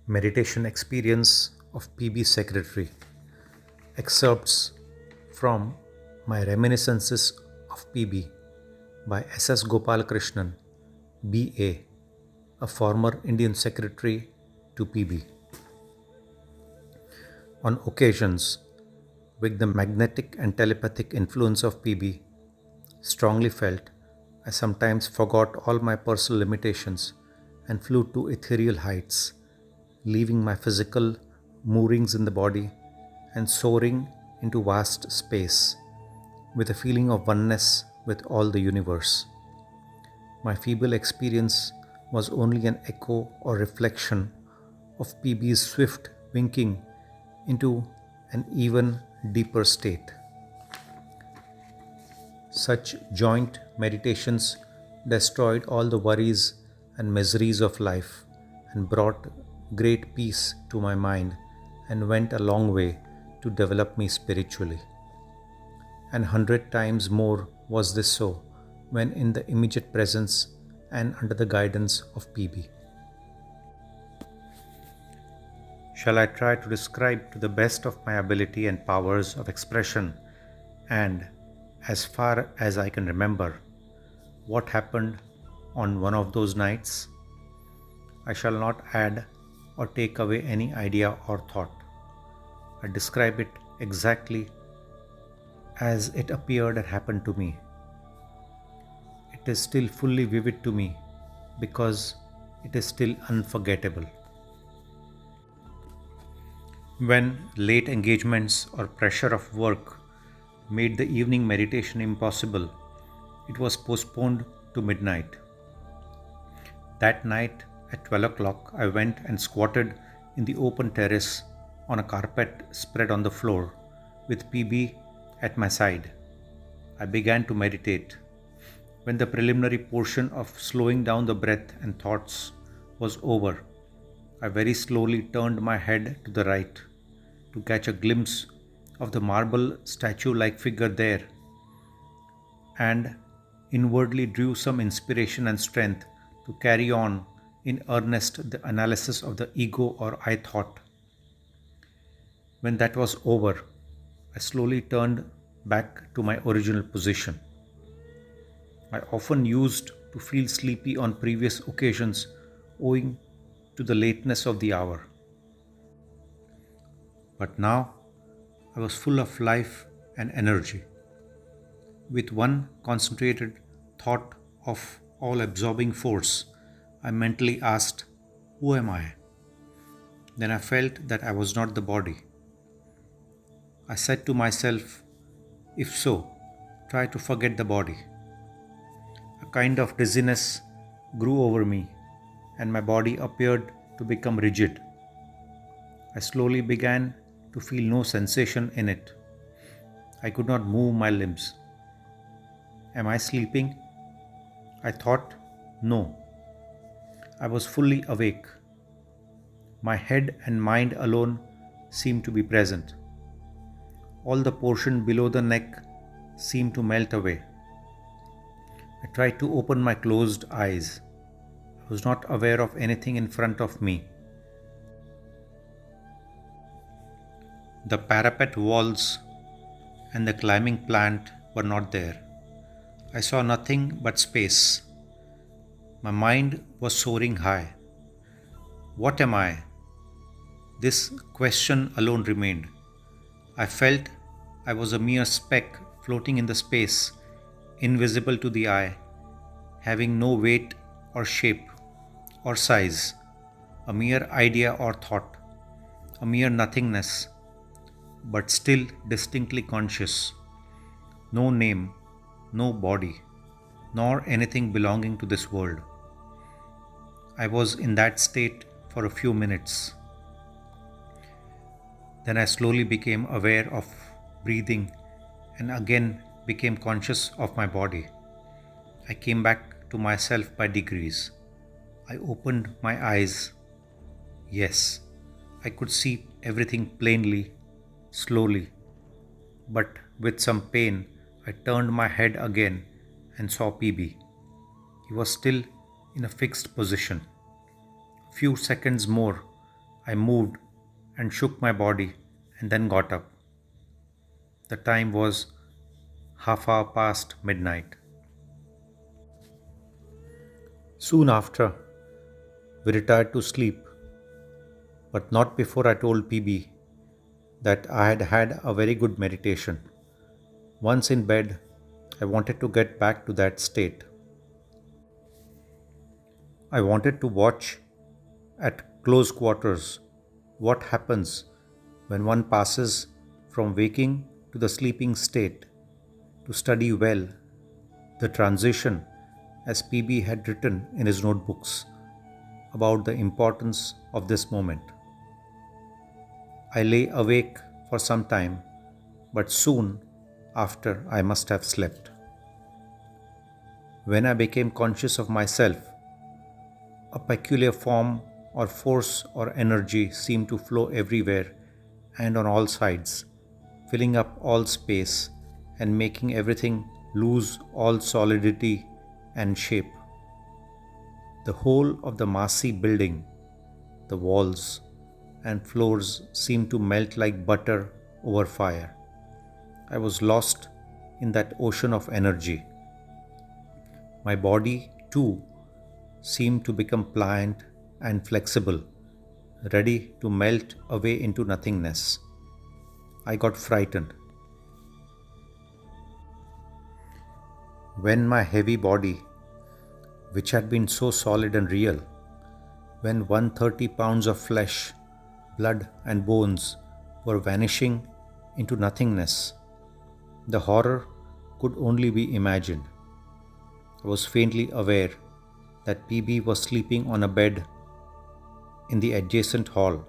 Meditation Experience of PB Secretary. Excerpts from My Reminiscences of PB by S.S. Gopalakrishnan, B.A., a former Indian secretary to PB. On occasions, with the magnetic and telepathic influence of PB strongly felt, I sometimes forgot all my personal limitations and flew to ethereal heights, leaving my physical moorings in the body and soaring into vast space with a feeling of oneness with all the universe. My feeble experience was only an echo or reflection of PB's swift winking into an even deeper state. Such joint meditations destroyed all the worries and miseries of life and brought great peace to my mind and went a long way to develop me spiritually. And 100 times more was this so when in the immediate presence and under the guidance of PB. Shall I try to describe to the best of my ability and powers of expression and, as far as I can remember, what happened on one of those nights? I shall not add or take away any idea or thought. I describe it exactly as it appeared and happened to me. It is still fully vivid to me because it is still unforgettable. When late engagements or pressure of work made the evening meditation impossible, it was postponed to midnight. That night at 12 o'clock, I went and squatted in the open terrace on a carpet spread on the floor with PB at my side. I began to meditate. When the preliminary portion of slowing down the breath and thoughts was over, I very slowly turned my head to the right to catch a glimpse of the marble statue-like figure there and inwardly drew some inspiration and strength to carry on in earnest the analysis of the ego or I thought. When that was over, I slowly turned back to my original position. I often used to feel sleepy on previous occasions owing to the lateness of the hour. But now I was full of life and energy. With one concentrated thought of all-absorbing force, I mentally asked, "Who am I?" Then I felt that I was not the body. I said to myself, "If so, try to forget the body." A kind of dizziness grew over me, and my body appeared to become rigid. I slowly began to feel no sensation in it. I could not move my limbs. Am I sleeping? I thought, no. I was fully awake. My head and mind alone seemed to be present. All the portion below the neck seemed to melt away. I tried to open my closed eyes. I was not aware of anything in front of me. The parapet walls and the climbing plant were not there. I saw nothing but space. My mind was soaring high. What am I? This question alone remained. I felt I was a mere speck floating in the space, invisible to the eye, having no weight or shape or size, a mere idea or thought, a mere nothingness, but still distinctly conscious. No name, no body, nor anything belonging to this world. I was in that state for a few minutes. Then I slowly became aware of breathing and again became conscious of my body. I came back to myself by degrees. I opened my eyes. Yes, I could see everything plainly, slowly, but with some pain I turned my head again and saw PB. He was still in a fixed position. Few seconds more, I moved and shook my body and then got up. The time was half hour past midnight. Soon after, we retired to sleep, but not before I told PB that I had had a very good meditation. Once in bed, I wanted to get back to that state. I wanted to watch at close quarters what happens when one passes from waking to the sleeping state, to study well the transition, as PB had written in his notebooks about the importance of this moment. I lay awake for some time, but soon after I must have slept. When I became conscious of myself, a peculiar form or force or energy seemed to flow everywhere and on all sides, filling up all space and making everything lose all solidity and shape. The whole of the massy building, the walls and floors seemed to melt like butter over fire. I was lost in that ocean of energy. My body, too, seemed to become pliant and flexible, ready to melt away into nothingness. I got frightened. When my heavy body, which had been so solid and real, when 130 pounds of flesh, blood and bones were vanishing into nothingness, the horror could only be imagined. I was faintly aware that PB was sleeping on a bed in the adjacent hall.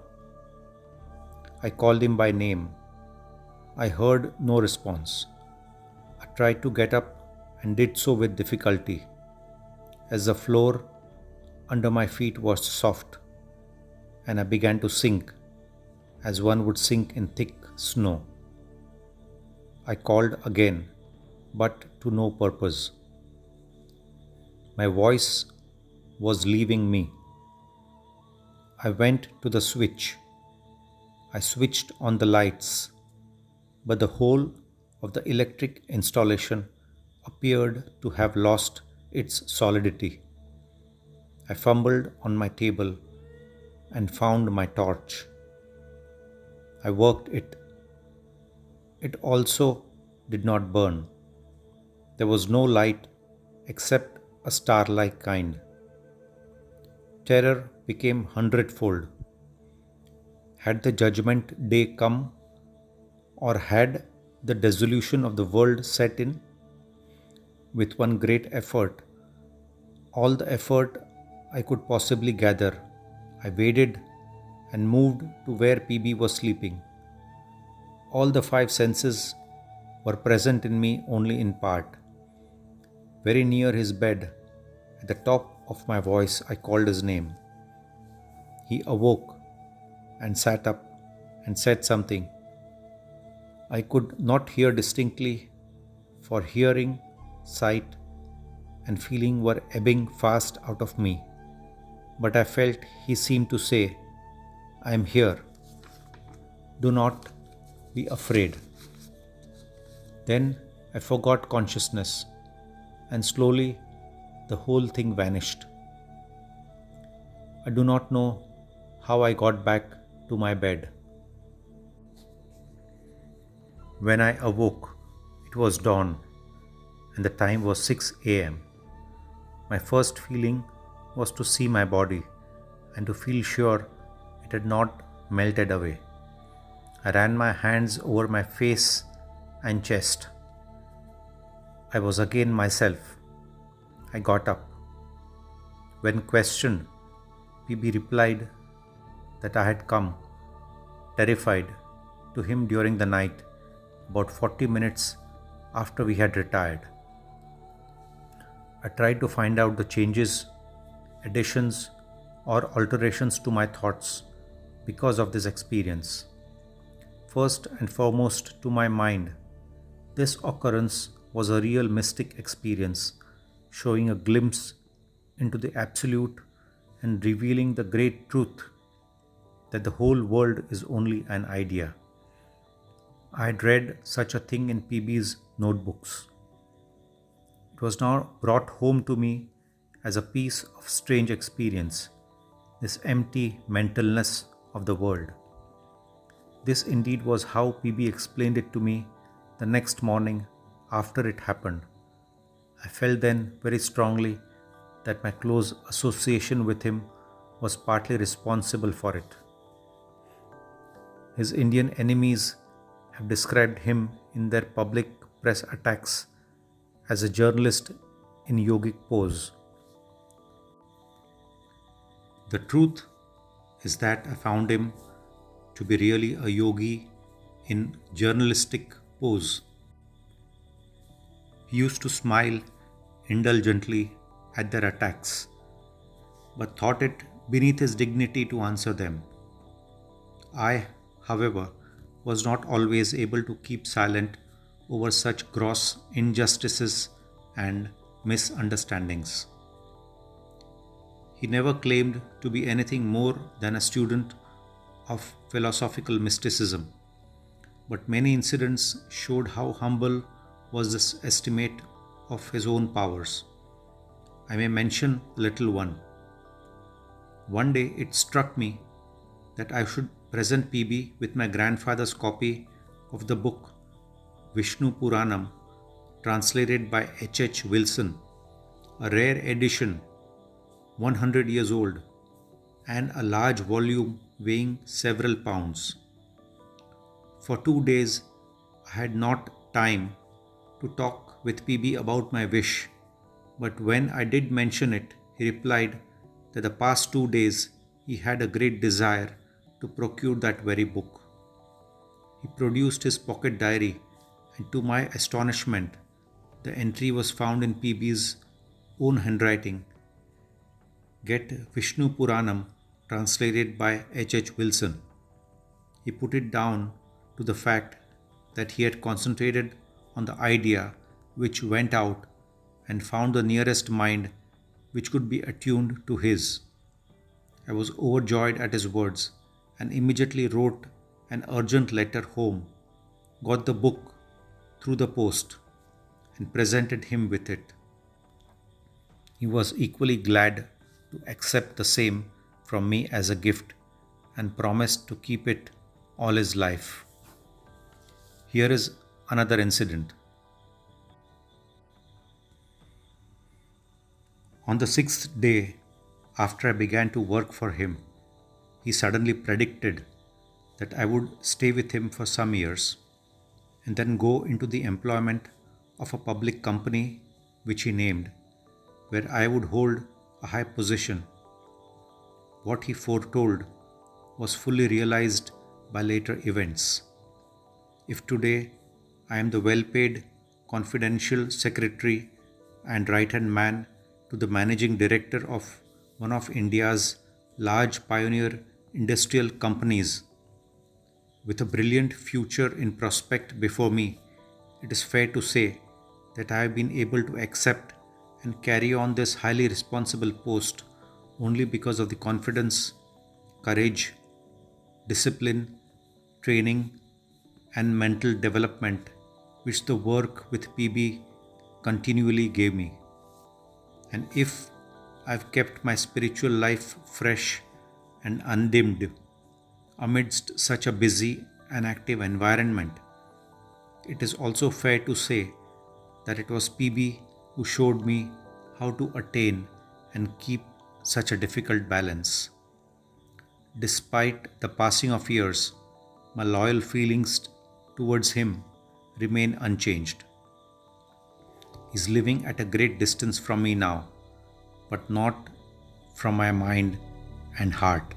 I called him by name. I heard no response. I tried to get up and did so with difficulty, as the floor under my feet was soft, and I began to sink as one would sink in thick snow. I called again, but to no purpose. My voice was leaving me. I went to the switch. I switched on the lights, but the whole of the electric installation appeared to have lost its solidity. I fumbled on my table and found my torch. I worked it. It also did not burn. There was no light except a star-like kind. Terror became hundredfold. Had the judgment day come, or had the dissolution of the world set in? With one great effort, all the effort I could possibly gather, I waded and moved to where PB was sleeping. All the five senses were present in me only in part. Very near his bed, at the top of my voice, I called his name. He awoke and sat up and said something. I could not hear distinctly, for hearing, sight, and feeling were ebbing fast out of me. But I felt he seemed to say, I am here. Do not be afraid. Then I forgot consciousness, and slowly the whole thing vanished. I do not know how I got back to my bed. When I awoke, it was dawn, and the time was 6 a.m. My first feeling was to see my body and to feel sure it had not melted away. I ran my hands over my face and chest. I was again myself. I got up. When questioned, PB replied that I had come, terrified, to him during the night, about 40 minutes after we had retired. I tried to find out the changes, additions, or alterations to my thoughts because of this experience. First and foremost, to my mind, this occurrence was a real mystic experience, showing a glimpse into the absolute and revealing the great truth that the whole world is only an idea. I had read such a thing in PB's notebooks. It was now brought home to me as a piece of strange experience, this empty mentalness of the world. This indeed was how PB explained it to me the next morning after it happened. I felt then very strongly that my close association with him was partly responsible for it. His Indian enemies have described him in their public press attacks as a journalist in yogic pose. The truth is that I found him to be really a yogi in journalistic pose. He used to smile indulgently at their attacks, but thought it beneath his dignity to answer them. I, however, was not always able to keep silent over such gross injustices and misunderstandings. He never claimed to be anything more than a student of philosophical mysticism, but many incidents showed how humble was this estimate of his own powers. I may mention a little one. One day it struck me that I should present PB with my grandfather's copy of the book Vishnu Puranam, translated by H. Wilson, a rare edition, 100 years old, and a large volume weighing several pounds. For 2 days I had not time to talk with PB about my wish, but when I did mention it, he replied that the past 2 days he had a great desire to procure that very book. He produced his pocket diary, and to my astonishment, the entry was found in PB's own handwriting. Get Vishnu Puranam, translated by H. Wilson. He put it down to the fact that he had concentrated on the idea which went out and found the nearest mind which could be attuned to his. I was overjoyed at his words and immediately wrote an urgent letter home, got the book through the post, and presented him with it. He was equally glad to accept the same from me as a gift and promised to keep it all his life. Here is another incident. On the 6th day after I began to work for him, he suddenly predicted that I would stay with him for some years and then go into the employment of a public company which he named, where I would hold a high position. What he foretold was fully realized by later events. If today I am the well-paid confidential secretary and right-hand man to the managing director of one of India's large pioneer industrial companies, with a brilliant future in prospect before me, it is fair to say that I have been able to accept and carry on this highly responsible post only because of the confidence, courage, discipline, training, and mental development which the work with PB continually gave me. And if I've kept my spiritual life fresh and undimmed amidst such a busy and active environment, it is also fair to say that it was PB who showed me how to attain and keep such a difficult balance. Despite the passing of years, my loyal feelings towards him remain unchanged. He is living at a great distance from me now, but not from my mind and heart.